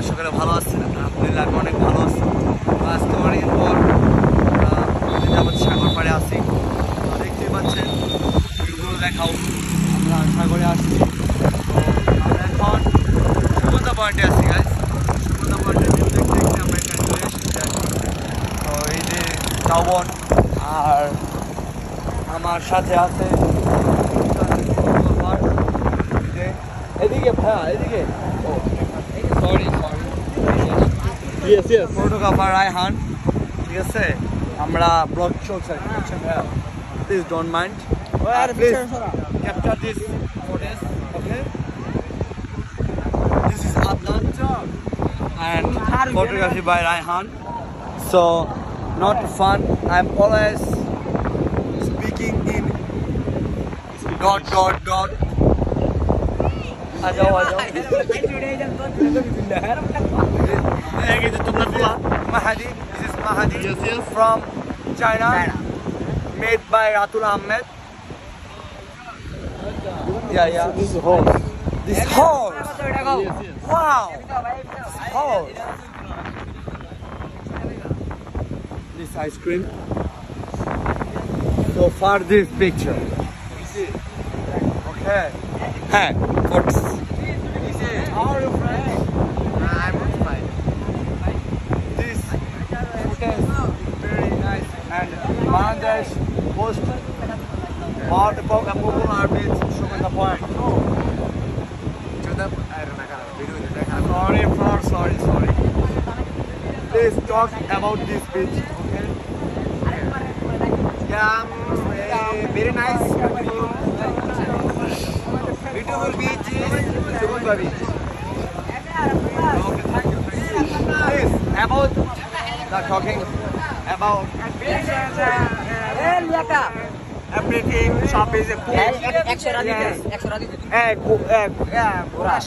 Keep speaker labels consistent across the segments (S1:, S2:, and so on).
S1: সকলে ভালো আছেন? আলহামদুলিল্লাহ আমি অনেক ভালো আছি। আজকে অনেকদিন পর যাবত সাগর পাড়ে আসি, দেখতেই পাচ্ছেন ভিউগুলো দেখাও। আমরা সাগরে আসছি, আমরা এখন সুগন্ধা পয়েন্টে আছি গাইজ। সুগন্ধা পয়েন্টের ভিউ দেখতে দেখতে আমরা এখানে চলে এসেছি। তো এই যে ঝাউবন আর আমার সাথে আছে এদিকে ভাইয়া, এদিকে ফটোগ্রাফার রায়হান, ঠিক আছে? আমরা ব্লগ চলছে, please don't mind, please capture this footage, okay? This is Adnan and photography by Raihan. So not fun, I'm always speaking in dot. Ajao. Mahadi, this is Mahadi from China, made by Ratul Ahmed. Yeah. This is horse. This horse. Wow. Horse. This ice cream. So far, this picture. Okay. Hey, what's? How are you, friend? I'm fine. This footage very nice, and Bangladesh host part of a popular beach, Sugarda Point. Sorry. Please talk about this beach, okay?
S2: Yeah, very nice. Beautiful beach is Sugarda beach.
S1: Okay, thank you. Please, about the talking about
S2: Everything shop is a pool.
S3: Extra
S2: Yes.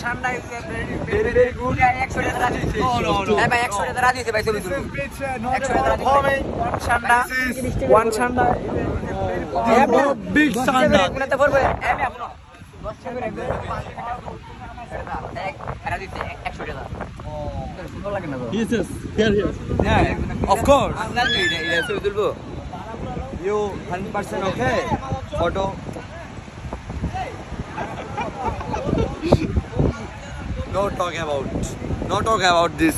S2: Shanda is very good.
S1: no.
S2: This is beach, not
S3: Extra
S2: for homing. One Shanda.
S1: Big Sanda. Yes, here. Yeah, of course. You 100% okay? Photo. Don't talk about this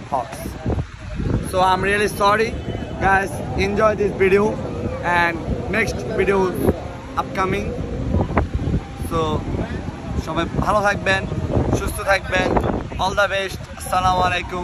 S1: thoughts. So I'm really sorry, guys. Enjoy this video and next video upcoming. So সবাই ভালো থাকবেন, সুস্থ থাকবেন। All the best. Assalamu alaikum.